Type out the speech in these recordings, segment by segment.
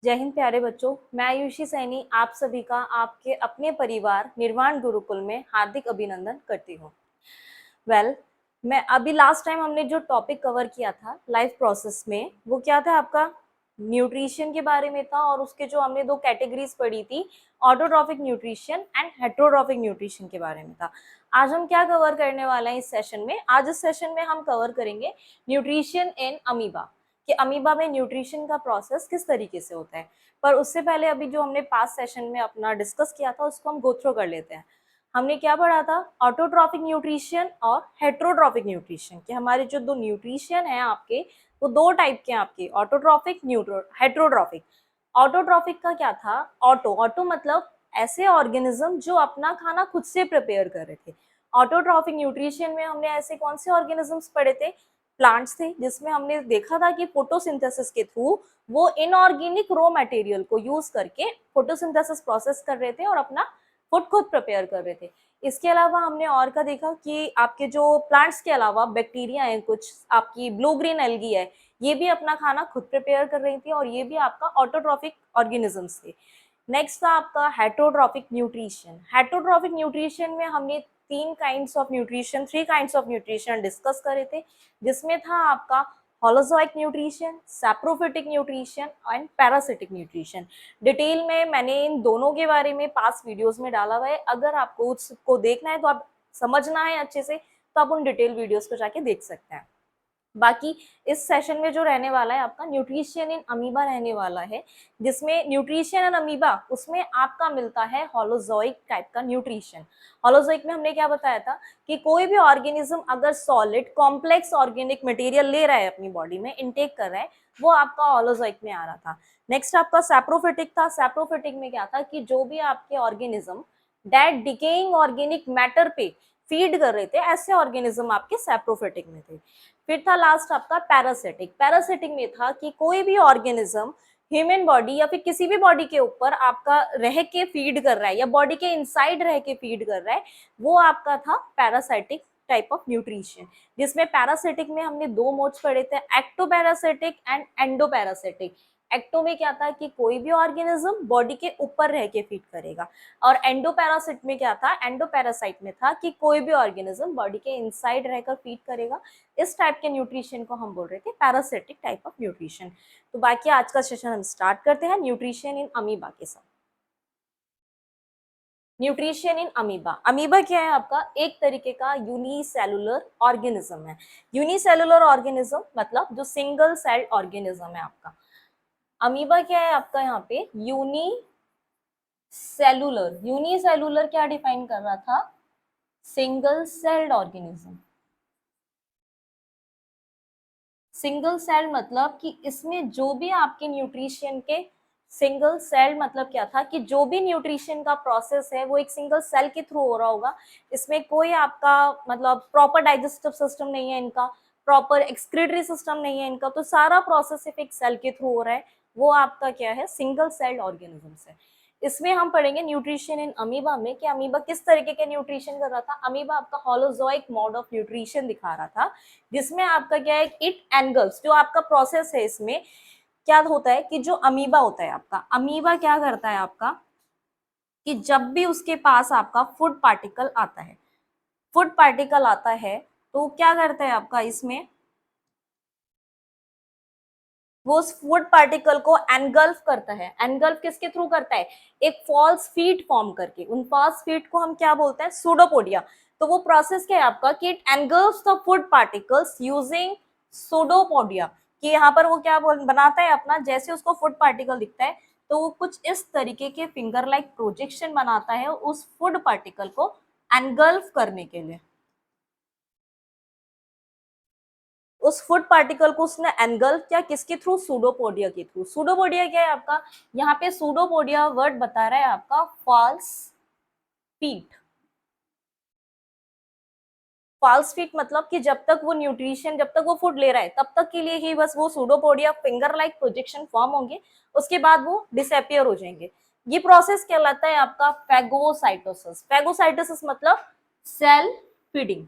जय हिंद प्यारे बच्चों, मैं आयुषी सैनी आप सभी का आपके अपने परिवार निर्वाण गुरुकुल में हार्दिक अभिनंदन करती हूँ। मैं अभी लास्ट टाइम हमने जो टॉपिक कवर किया था लाइफ प्रोसेस में, वो क्या था आपका न्यूट्रिशन के बारे में था। और उसके जो हमने दो कैटेगरीज पढ़ी थी, autotrophic nutrition and heterotrophic nutrition के बारे में था। आज हम क्या कवर करने वाले हैं इस सेशन में? आज इस सेशन में हम कवर करेंगे न्यूट्रिशन इन अमीबा, कि अमीबा में न्यूट्रिशन का प्रोसेस किस तरीके से होता है। पर उससे पहले अभी जो हमने पास्ट सेशन में अपना डिस्कस किया था उसको हम गो थ्रू कर लेते हैं। हमने क्या पढ़ा था? ऑटोट्रॉफिक न्यूट्रिशन और हेट्रोट्रॉफिक न्यूट्रिशन, कि हमारे जो दो न्यूट्रिशन है आपके, वो दो टाइप के हैं आपके, ऑटोट्रॉफिक हेट्रोट्रॉफिक। ऑटोट्रॉफिक का क्या था? ऑटो मतलब ऐसे ऑर्गेनिज्म जो अपना खाना खुद से प्रिपेयर कर रहे थे। ऑटोट्रॉफिक न्यूट्रिशन में हमने ऐसे कौन से ऑर्गेनिजम्स पढ़े थे? प्लांट्स थे, जिसमें हमने देखा था कि फोटोसिंथेसिस के थ्रू वो इनऑर्गेनिक रॉ मटेरियल को यूज करके फोटोसिंथेसिस प्रोसेस कर रहे थे और अपना फूड खुद प्रिपेयर कर रहे थे। इसके अलावा हमने और का देखा कि आपके जो प्लांट्स के अलावा बैक्टीरिया है, कुछ आपकी ब्लू ग्रीन एल्गी है, ये भी अपना खाना खुद प्रिपेयर कर रही थी और ये भी आपका ऑटोट्रॉफिक ऑर्गेनिजम्स थे। नेक्स्ट था आपका हेट्रोट्रॉफिक न्यूट्रिशन। हेट्रोट्रॉफिक न्यूट्रिशन में हमने three kinds of nutrition discuss करे थे, जिसमें था आपका holozoic nutrition, saprophytic nutrition and parasitic nutrition. Detail में मैंने इन दोनों के बारे में पास वीडियोस में डाला हुआ है। अगर आपको उसको देखना है, तो आप समझना है अच्छे से, तो आप उन डिटेल वीडियोस को जाके देख सकते हैं। बाकी इस सेशन में जो रहने वाला है आपका न्यूट्रिशन इन अमीबा रहने वाला है, जिसमें न्यूट्रिशन इन अमीबा उसमें आपका मिलता है होलोजोइक टाइप का न्यूट्रिशन। होलोजोइक में हमने क्या बताया था कि कोई भी ऑर्गेनिज्म अगर सॉलिड कॉम्प्लेक्स ऑर्गेनिक मटेरियल ले रहा है, अपनी बॉडी में इनटेक कर रहा है, वो आपका होलोजोइक में आ रहा था। नेक्स्ट आपका सैप्रोफिटिक था। सैप्रोफिटिक में क्या था कि जो भी आपके organism dead decaying organic matter पे फीड कर रहे थे, ऐसे ऑर्गेनिज्म आपके सैप्रोफिटिक में थे। फिर था लास्ट आपका पैरासिटिक। पैरासिटिक में था कि कोई भी ऑर्गेनिज्म ह्यूमन बॉडी या फिर किसी भी बॉडी के ऊपर आपका रह के फीड कर रहा है या बॉडी के इनसाइड रह के फीड कर रहा है, वो आपका था पैरासाइटिक टाइप ऑफ न्यूट्रिशन। जिसमें पैरासिटिक में हमने दो मोड्स पढ़े थे, एक्टोपैरासिटिक एंड एंडोपैरासिटिक। एक्टो में क्या था कि कोई भी ऑर्गेनिज्म बॉडी के ऊपर रह के फीड करेगा, और एंडोपैरासिट में क्या था, एंडोपैरासाइट में था कि कोई भी ऑर्गेनिज्म बॉडी के इनसाइड रहकर फीड करेगा। इस टाइप के न्यूट्रिशन को हम बोल रहे थे पैरासिटिक टाइप ऑफ न्यूट्रिशन। तो बाकी आज का सेशन हम स्टार्ट करते हैं न्यूट्रिशन इन अमीबा के साथ। Nutrition in amoeba. अमीबा क्या है आपका? एक तरीके का यूनिसेलुलर ऑर्गेनिज्म है। यूनिसेलुलर ऑर्गेनिज्म मतलब जो सिंगल सेल ऑर्गेनिज्म है आपका। अमीबा क्या है आपका? यहाँ पे यूनिसेलुलर क्या डिफाइन कर रहा था? Single celled organism. Single cell मतलब कि इसमें जो भी आपके न्यूट्रिशन के, सिंगल सेल मतलब क्या था कि जो भी न्यूट्रिशन का प्रोसेस है वो एक सिंगल सेल के थ्रू हो रहा होगा। इसमें कोई आपका मतलब प्रॉपर डाइजेस्टिव सिस्टम नहीं है इनका, प्रॉपर एक्सक्रीटरी सिस्टम नहीं है इनका, तो सारा प्रोसेस सिर्फ एक सेल के थ्रू हो रहा है। वो आपका क्या है? सिंगल सेल्ड ऑर्गेनिजम्स है। इसमें हम पढ़ेंगे न्यूट्रिशन इन अमीबा में कि अमीबा किस तरीके के न्यूट्रिशन कर रहा था। अमीबा आपका होलोजोइक मोड ऑफ न्यूट्रिशन दिखा रहा था, जिसमें आपका क्या है, इट एंगल्स जो आपका प्रोसेस है, इसमें क्या होता है कि जो अमीबा होता है आपका, अमीबा क्या करता है आपका कि जब भी उसके पास आपका फूड पार्टिकल आता है, फूड पार्टिकल आता है, तो क्या करता है आपका इसमें, वो उस फूड पार्टिकल को एनगल्फ करता है। एनगल्फ किसके थ्रू करता है? एक फॉल्स फीट फॉर्म करके। उन फॉल्स फीट को हम क्या बोलते हैं? सूडोपोडिया। तो वो प्रोसेस क्या है आपका कि it engulfs the food particles using pseudopodia, कि यहाँ पर वो क्या बनाता है अपना, जैसे उसको फूड पार्टिकल दिखता है तो वो कुछ इस तरीके के फिंगर लाइक प्रोजेक्शन बनाता है उस फूड पार्टिकल को एनगल्फ करने के लिए। उस फूड पार्टिकल को उसने एनगल्फ किया किसके थ्रू? सूडोपोडिया के थ्रू। सूडोपोडिया क्या है आपका? यहाँ पे सूडोपोडिया वर्ड बता रहा है आपका फॉल्स फीट। फॉल्स फीट मतलब कि जब तक वो न्यूट्रिशन, जब तक वो फूड ले रहा है, तब तक के लिए ही बस वो pseudopodia finger like projection form होंगे, उसके बाद वो डिसअपियर हो जाएंगे। ये प्रोसेस कहलाता है आपका फैगोसाइटोसिस। फैगोसाइटोसिस मतलब सेल फीडिंग।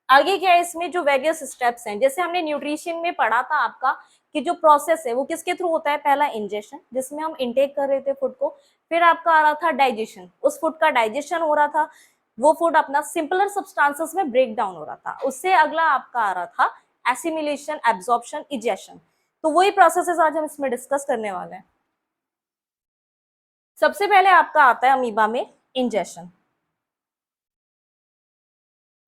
आगे क्या है इसमें जो वेरियस स्टेप्स हैं, जैसे हमने न्यूट्रिशन में पढ़ा था आपका कि जो प्रोसेस है वो किसके थ्रू होता है, पहला इंजेशन जिसमें हम इनटेक कर रहे थे फूड को, फिर आपका आ रहा था डाइजेशन, उस फूड का डाइजेशन हो रहा था, वो फूड अपना सिंपलर सब्सटेंसेस में ब्रेक डाउन हो रहा था, उससे अगला आपका आ रहा था एसिमिलेशन, एब्जॉर्प्शन, इजेशन। तो वही प्रोसेसेस आज हम इसमें डिस्कस करने वाले हैं। सबसे पहले आपका आता है अमीबा में इंजेशन।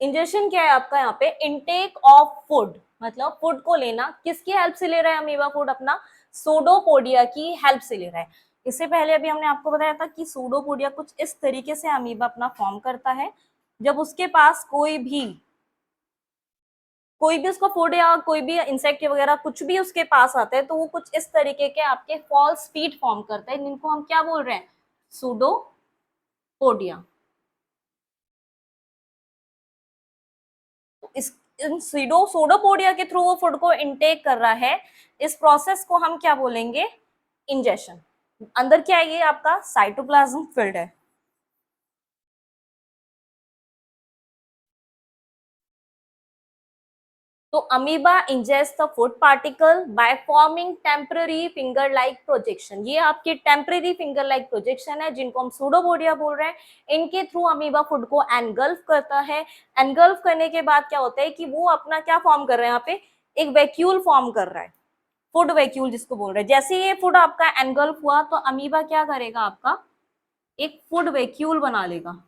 इंजेशन क्या है आपका, यहाँ पे इनटेक ऑफ फूड, मतलब फूड को लेना, किसकी हेल्प से ले रहा है अमीबा फूड, अपना सूडोपोडिया की हेल्प से ले रहा है। इससे पहले अभी हमने आपको बताया था कि सूडोपोडिया कुछ इस तरीके से अमीबा अपना फॉर्म करता है, जब उसके पास कोई भी उसका फूड या कोई भी इंसेक्ट वगैरह कुछ भी उसके पास आता है, तो वो कुछ इस तरीके के आपके फॉल्स फीट फॉर्म करता है, जिनको हम क्या बोल रहे हैं, सूडोपोडिया। इस सूडोपोडिया के थ्रू वो फूड को इनटेक कर रहा है, इस प्रोसेस को हम क्या बोलेंगे, इंजेशन। अंदर क्या है, ये आपका साइटोप्लाज्म फील्ड है। तो amoeba ingest the food particle by forming temporary finger like projection, ये आपके टेम्पररी फिंगर लाइक प्रोजेक्शन है, जिनको हम सूडोपोडिया बोल रहे हैं। इनके थ्रू अमीबा फूड को एनगल्फ करता है। एनगल्फ करने के बाद क्या होता है कि वो अपना क्या फॉर्म कर रहे हैं, यहाँ पे एक वैक्यूल फॉर्म कर रहा है, फूड वैक्यूल जिसको बोल रहे हैं। जैसे ये फूड आपका एनगल्फ हुआ तो अमीबा क्या करेगा, आपका एक फूड वैक्यूल बना लेगा।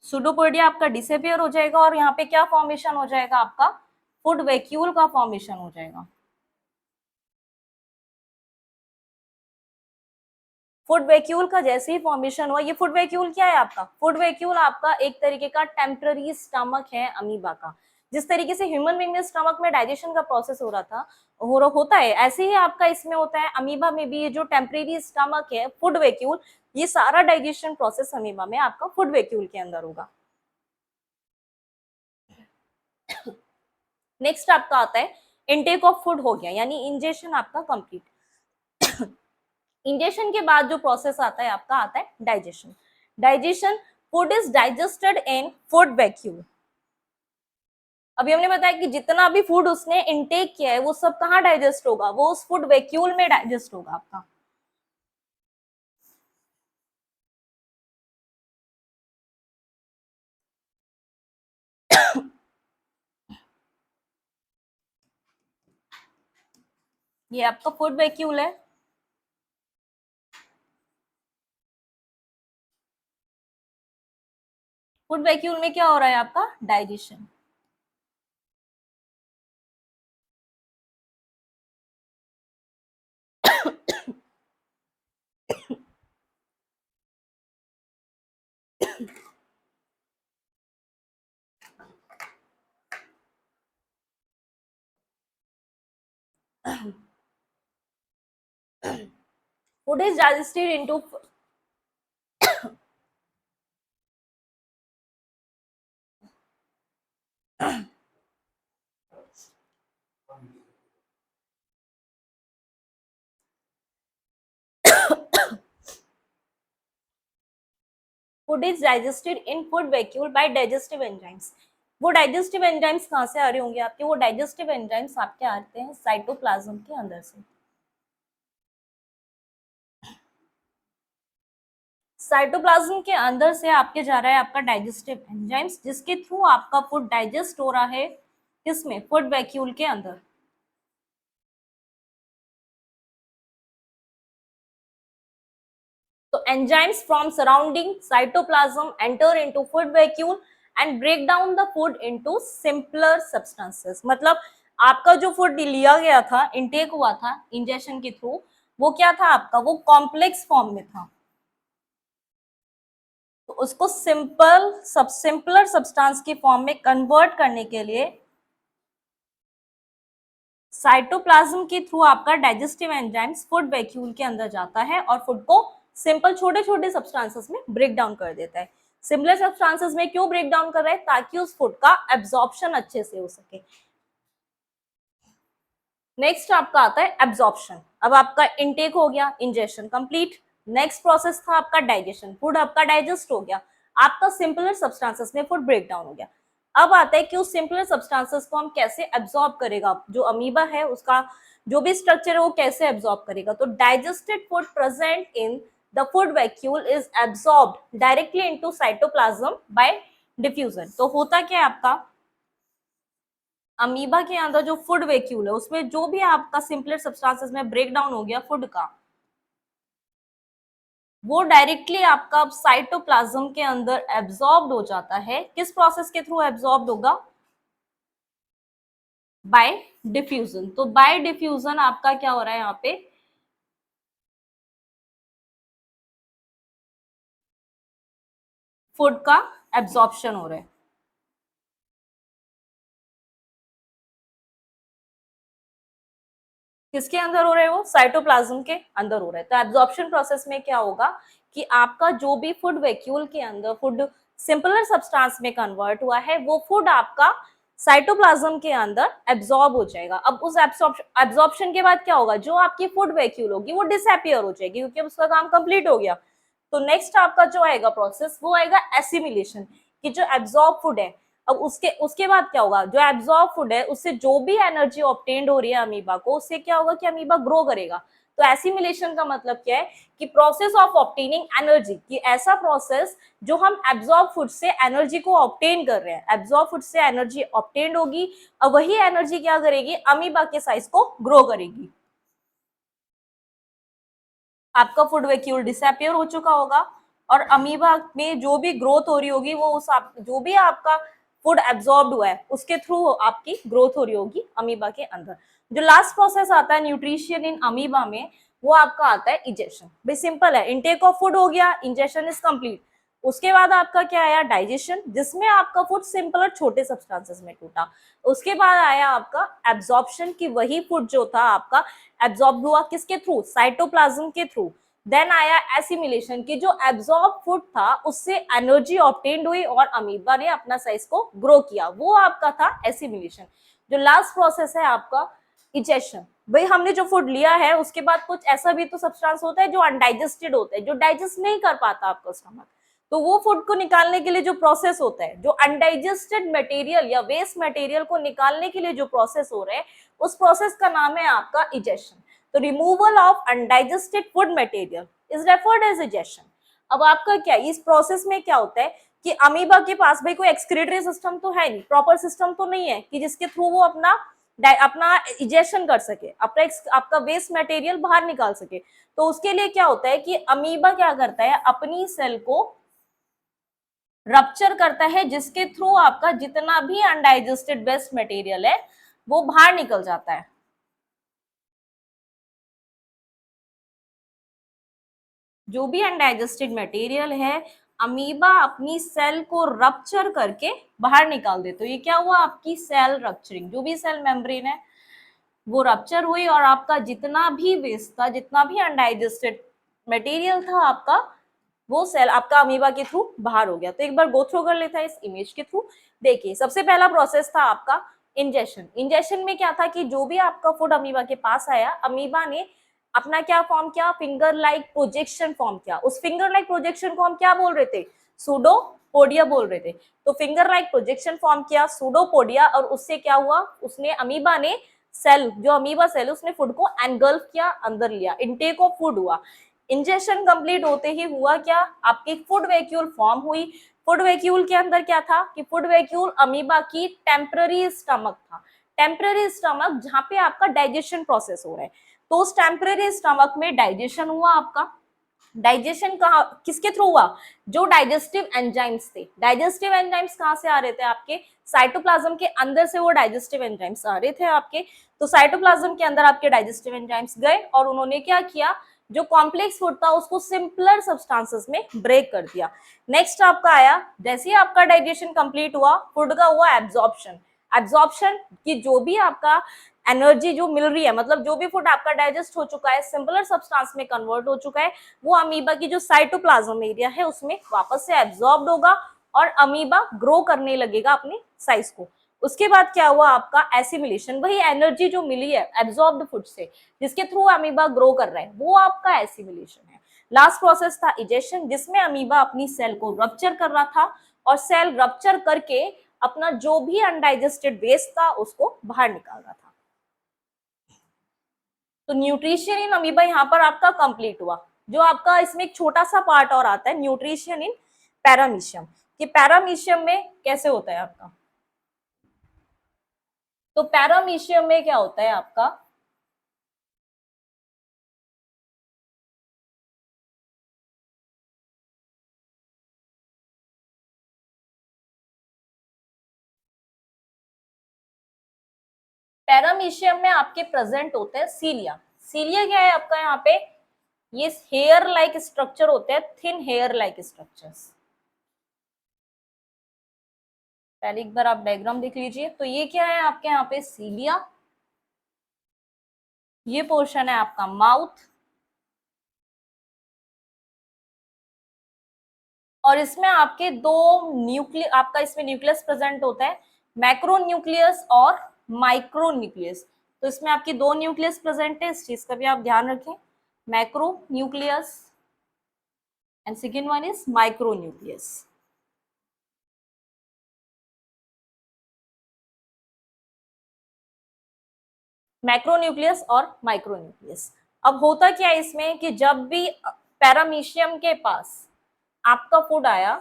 सूडोपोडिया आपका डिसअपियर हो जाएगा और यहाँ पे क्या फॉर्मेशन हो जाएगा, आपका फूड वैक्यूल का फॉर्मेशन हो जाएगा। फूड वैक्यूल का जैसे ही फॉर्मेशन हुआ, ये फूड वैक्यूल क्या है आपका, फूड वैक्यूल आपका एक तरीके का टेम्पररी स्टमक है अमीबा का। जिस तरीके से ह्यूमन बीइंग में स्टमक में डाइजेशन का प्रोसेस हो रहा था, होता है, ऐसे ही आपका इसमें होता है। अमीबा में भी ये जो टेम्पररी स्टमक है फूड वैक्यूल, ये सारा डाइजेशन प्रोसेस अमीबा में आपका फूड वैक्यूल के अंदर होगा। नेक्स्ट आपका आता है इनटेक ऑफ फूड, हो गया यानी इंजेशन आपका कंप्लीट। इंजेशन के बाद जो प्रोसेस आता है आपका, आता है digestion. Digestion, food is digested in food vacuole. अभी हमने बताया कि जितना भी फूड उसने इनटेक किया है वो सब कहाँ डाइजेस्ट होगा, वो उस फूड वैक्यूल में डाइजेस्ट होगा आपका। ये आपका फूड वैक्यूल है। फूड वैक्यूल में क्या हो रहा है आपका, digestion. Food is digested into food is digested in food vacuole by digestive enzymes. वो डाइजेस्टिव एंजाइम्स कहाँ से आ रहे होंगे आपके, वो डाइजेस्टिव एंजाइम्स आपके आते हैं साइटोप्लाज्म के अंदर से। साइटोप्लाज्म के अंदर से आपके जा रहा है आपका डाइजेस्टिव एंजाइम्स, जिसके थ्रू आपका फूड डाइजेस्ट हो रहा है, किसमें, फूड वैक्यूल के अंदर। तो enzymes from surrounding cytoplasm enter into food vacuole and break down the food into simpler substances. मतलब आपका जो फूड लिया गया था, इनटेक हुआ था इंजेक्शन के थ्रू, वो क्या था आपका, वो कॉम्प्लेक्स फॉर्म में था। तो उसको सिंपलर सब्सटेंस की फॉर्म में कन्वर्ट करने के लिए साइटोप्लाज्म के थ्रू आपका डाइजेस्टिव एंजाइम्स फूड वैक्यूल के अंदर जाता है और फूड को सिंपल छोटे छोटे सब्सटेंसेस में ब्रेक डाउन कर देता है। सिमिलर सब्सटेंसेस में क्यों ब्रेक डाउन कर रहा है, ताकि उस फूड का एब्जॉर्प्शन अच्छे से हो सके। नेक्स्ट आपका आता है एब्जॉर्प्शन। अब आपका इनटेक हो गया, इंजेक्शन कंप्लीट। नेक्स्ट प्रोसेस था आपका डाइजेशन, फूड आपका डाइजेस्ट हो गया, आपका सिंपलर सब्सटेंसेस में फूड ब्रेक डाउन हो गया। अब आता है कि उस सिंपलर सब्सटेंसेस को हम कैसे एब्जॉर्ब करेगा, जो अमीबा है उसका जो भी स्ट्रक्चर है वो कैसे एब्जॉर्ब करेगा। तो digested food present in the food vacuole is absorbed directly into cytoplasm bye diffusion. तो होता क्या है आपका, अमीबा के अंदर जो फूड वैक्यूल है उसमें जो भी आपका सिंपलर सब्सटेंसेस में ब्रेक डाउन हो गया फूड का, वो डायरेक्टली आपका साइटोप्लाज्म के अंदर एब्जॉर्ब हो जाता है। किस प्रोसेस के थ्रू एब्जॉर्ब होगा, बाय डिफ्यूजन। तो बाय डिफ्यूजन आपका क्या हो रहा है यहाँ पे, फूड का एब्जॉर्प्शन हो रहा है। किसके अंदर हो रहा है, वो साइटोप्लाज्म के अंदर हो रहा है। तो एब्जॉर्प्शन प्रोसेस में क्या होगा कि आपका जो भी फूड वैक्यूल के अंदर फूड सिंपलर सब्सटेंस में कन्वर्ट हुआ है वो फूड आपका साइटोप्लाज्म के अंदर एब्जॉर्ब हो जाएगा। अब उस एब्जॉर्प्शन के बाद क्या होगा, जो आपकी फूड वैक्यूल होगी वो डिसअपियर हो जाएगी क्योंकि उसका काम कंप्लीट हो गया। तो नेक्स्ट आपका जो आएगा प्रोसेस वो आएगा एसिमिलेशन, कि जो एब्जॉर्ब फूड है, अब उसके उसके बाद क्या होगा, जो एब्जॉर्ब फूड है उससे जो भी एनर्जी ऑब्टेन्ड हो रही है अमीबा को, उससे क्या होगा कि अमीबा ग्रो करेगा। तो एसिमिलेशन का मतलब क्या है कि प्रोसेस ऑफ ऑब्टेनिंग एनर्जी, कि ऐसा प्रोसेस जो हम एब्जॉर्ब फूड से एनर्जी को ऑब्टेन कर रहे हैं, एब्जॉर्ब फूड से एनर्जी ऑब्टेन्ड होगी और वही एनर्जी क्या करेगी, अमीबा के साइज को ग्रो करेगी। आपका फूड वैक्यूल डिसअपियर हो चुका होगा और अमीबा में जो भी ग्रोथ हो रही होगी वो उस जो भी आपका फूड एब्जॉर्ब्ड हुआ है उसके थ्रू आपकी ग्रोथ हो रही होगी अमीबा के अंदर। जो लास्ट प्रोसेस आता है न्यूट्रिशन इन अमीबा में, वो आपका आता है इजेशन। भाई सिंपल है, इनटेक ऑफ फूड हो गया, इंजेशन इज कंप्लीट। उसके बाद आपका क्या आया, डाइजेशन, जिसमें आपका फूड सिंपल और छोटे सब्सटेंसेस में टूटा। उसके बाद आया आपका एब्जॉर्प्शन, की वही फूड जो था आपका एब्जॉर्ब हुआ किसके थ्रू, साइटोप्लाज्म के थ्रू। देन आया एसिमिलेशन, की जो एब्जॉर्ब फूड था उससे एनर्जी ऑब्टेन्ड हुई और अमीबा ने अपना साइज को ग्रो किया, वो आपका था एसिमिलेशन। जो लास्ट प्रोसेस है आपका इजेशन। भाई हमने जो फूड लिया है उसके बाद कुछ ऐसा भी तो सब्सटेंस होता है जो अनडाइजेस्टेड होता है, जो डाइजेस्ट नहीं कर पाता आपका स्टमक, तो वो फूड को निकालने के लिए जो प्रोसेस होता है, जो अनडाइजेस्टेड मटेरियल या वेस्ट मटेरियल को निकालने के लिए जो प्रोसेस हो रहा है, उस प्रोसेस का नाम है आपका इजेशन। तो removal of undigested food material is referred as egestion. अब आपका क्या, इस प्रोसेस में क्या होता है कि अमीबा के पास भाई कोई एक्सक्रीटरी सिस्टम तो है नहीं, प्रॉपर सिस्टम तो नहीं है कि जिसके थ्रू वो अपना अपना इजेशन कर सके, अपना आपका वेस्ट मटेरियल बाहर निकाल सके। तो उसके लिए क्या होता है कि अमीबा क्या करता है, अपनी सेल को रप्चर करता है, जिसके थ्रू आपका जितना भी अनडाइजेस्टेड वेस्ट मटेरियल है वो बाहर निकल जाता है। जो भी अनडाइजेस्टेड मटेरियल है अमीबा अपनी सेल को रप्चर करके बाहर निकाल दे। तो ये क्या हुआ, आपकी सेल रप्चरिंग, जो भी सेल मेम्ब्रेन है वो रप्चर हुई और आपका जितना भी वेस्ट था, जितना भी अनडाइजेस्टेड मटेरियल था आपका, वो सेल आपका अमीबा के थ्रू बाहर हो गया। तो एक बार गो थ्रू कर लेता है इस इमेज के थ्रू। देखिए सबसे पहला प्रोसेस था आपका इंजेशन। इंजेशन में क्या था कि जो भी आपका फूड अमीबा के पास आया, अमीबा ने अपना क्या फॉर्म किया, फिंगर लाइक प्रोजेक्शन फॉर्म किया। उस फिंगर लाइक प्रोजेक्शन को हम क्या बोल रहे थे, सूडोपोडिया बोल रहे थे। तो फिंगर लाइक प्रोजेक्शन फॉर्म किया सूडोपोडिया, और उससे क्या हुआ, उसने अमीबा ने सेल, जो अमीबा सेल उसने फूड को एनगल्फ किया, अंदर लिया, इनटेक ऑफ फूड हुआ। इंजेक्शन कंप्लीट होते ही हुआ क्या, आपकी फूड वैक्यूल फॉर्म हुई। फूड वैक्यूल के अंदर क्या था कि फूड वैक्यूल अमीबा की टेम्पररी स्टमक था, टेम्पररी स्टमक जहां पे आपका डाइजेशन प्रोसेस हो रहा है। तो उस टेम्पररी स्टमक में डाइजेशन हुआ आपका। डाइजेशन कहा किसके थ्रू हुआ, जो डाइजेस्टिव एंजाइम्स थे। डाइजेस्टिव एंजाइम्स कहां से आ रहे थे, आपके साइटोप्लाज्म के अंदर से वो डाइजेस्टिव एंजाइम्स आ रहे थे आपके। तो साइटोप्लाज्म के अंदर आपके डाइजेस्टिव एंजाइम्स गए और उन्होंने क्या किया, जो कॉम्प्लेक्स फूड था उसको सिंपलर सब्सटेंसेस में ब्रेक कर दिया। नेक्स्ट आपका आया, जैसे ही आपका डाइजेशन कंप्लीट हुआ, फूड का हुआ एब्जॉर्प्शन। एब्जॉर्प्शन की जो भी आपका एनर्जी जो मिल रही है, मतलब जो भी फूड आपका डाइजेस्ट हो चुका है, सिंपलर सब्सटेंस में कन्वर्ट हो चुका है, वो अमीबा की जो साइटोप्लाज्म एरिया है उसमें वापस से एब्जॉर्ब होगा और अमीबा ग्रो करने लगेगा अपने साइज को। उसके बाद क्या हुआ, आपका एसिमिलेशन, वही एनर्जी जो मिली है एब्जॉर्ब्ड फूड से, जिसके थ्रू अमीबा ग्रो कर रहा है, वो आपका एसिमिलेशन है। लास्ट प्रोसेस था इजेशन, जिसमें अमीबा अपनी सेल को रप्चर कर रहा था और सेल रप्चर करके अपना जो भी अनडाइजेस्टेड वेस्ट था उसको बाहर निकाल रहा था। तो न्यूट्रिशन इन अमीबा यहाँ पर आपका कंप्लीट हुआ। जो आपका इसमें एक छोटा सा पार्ट और आता है, न्यूट्रिशन इन पैरामीशियम। कि पैरामीशियम में कैसे होता है आपका, तो पैरामीशियम में क्या होता है आपका, पैरामीशियम में आपके प्रेजेंट होते हैं सीलिया। सीलिया क्या है आपका यहाँ पे, ये हेयर लाइक स्ट्रक्चर होते हैं, थिन हेयर लाइक स्ट्रक्चर्स। पहले एक बार आप डायग्राम देख लीजिए। तो ये क्या है आपके यहाँ पे सीलिया, ये पोर्शन है आपका माउथ, और इसमें आपके दो न्यूक्लियस, आपका इसमें न्यूक्लियस प्रेजेंट होता है, मैक्रो न्यूक्लियस और माइक्रो न्यूक्लियस। तो इसमें आपकी दो न्यूक्लियस प्रेजेंट है, इस चीज का भी आप ध्यान रखें, macro nucleus and second one is micro nucleus. Macro nucleus और माइक्रो न्यूक्लियस। अब होता क्या है इसमें कि जब भी पैरामीशियम के पास आपका फूड आया,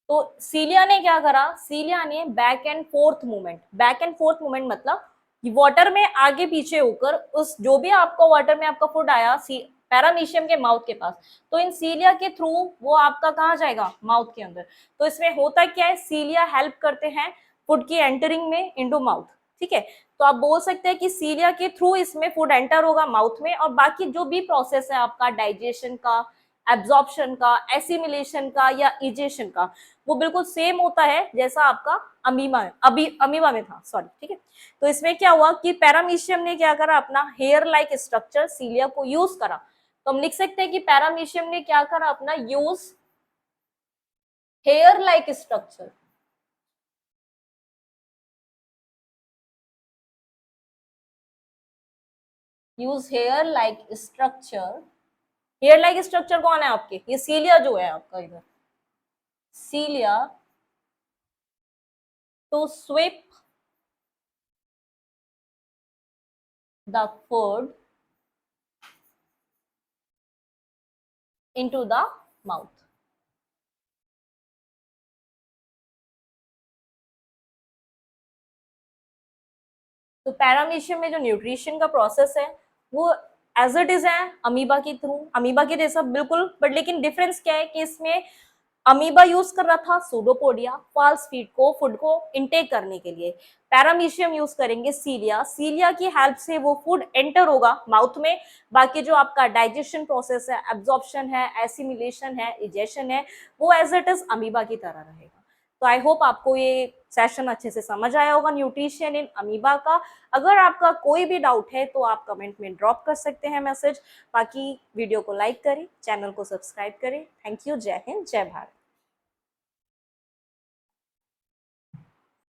तो सीलिया ने क्या करा, सीलिया ने back and fourth movement, back and fourth movement मतलब वाटर में आगे पीछे होकर उस जो भी आपको वाटर में आपका फूड आया पैरामीशियम के माउथ के पास, तो इन सीलिया के थ्रू वो आपका कहाँ जाएगा, माउथ के अंदर। तो इसमें होता क्या है, सीलिया हेल्प करते हैं फूड की एंटरिंग में इनटू माउथ। ठीक है, तो आप बोल सकते हैं कि सीलिया के थ्रू इसमें फूड एंटर होगा माउथ में, और बाकी जो भी प्रोसेस है आपका डाइजेशन का, एब्जॉर्प्शन का, एसिमिलेशन का या इजेशन का, वो बिल्कुल सेम होता है जैसा आपका अमीबा में था, सॉरी। ठीक है, तो इसमें क्या हुआ कि पैरामीशियम ने क्या करा, अपना हेयर लाइक स्ट्रक्चर सीलिया को यूज करा। तो हम लिख सकते हैं कि पैरामीशियम ने क्या करा, अपना use hair like structure, use hair like structure. Hair like structure कौन है आपके, ये सीलिया जो है आपका इधर, cilia to sweep the food into the mouth। तो पैरामीशियम में जो न्यूट्रिशन का प्रोसेस है वो एज इट इज है अमीबा के थ्रू, अमीबा के जैसा बिल्कुल, बट लेकिन डिफरेंस क्या है कि इसमें अमीबा यूज कर रहा था सूडोपोडिया फॉल्स फीड को, फूड को इनटेक करने के लिए। पैरामीशियम यूज करेंगे सीलिया, सीलिया की हेल्प से वो फूड एंटर होगा माउथ में। बाकी जो आपका डाइजेशन प्रोसेस है, एब्जॉर्प्शन है, एसिमिलेशन है, इजेशन है, वो एज इट इज अमीबा की तरह रहेगा। तो आई होप आपको ये सेशन अच्छे से समझ आया होगा न्यूट्रिशन इन अमीबा का। अगर आपका कोई भी डाउट है तो आप कमेंट में ड्रॉप कर सकते हैं मैसेज। बाकी वीडियो को लाइक करें, चैनल को सब्सक्राइब करें। थैंक यू, जय हिंद, जय भारत।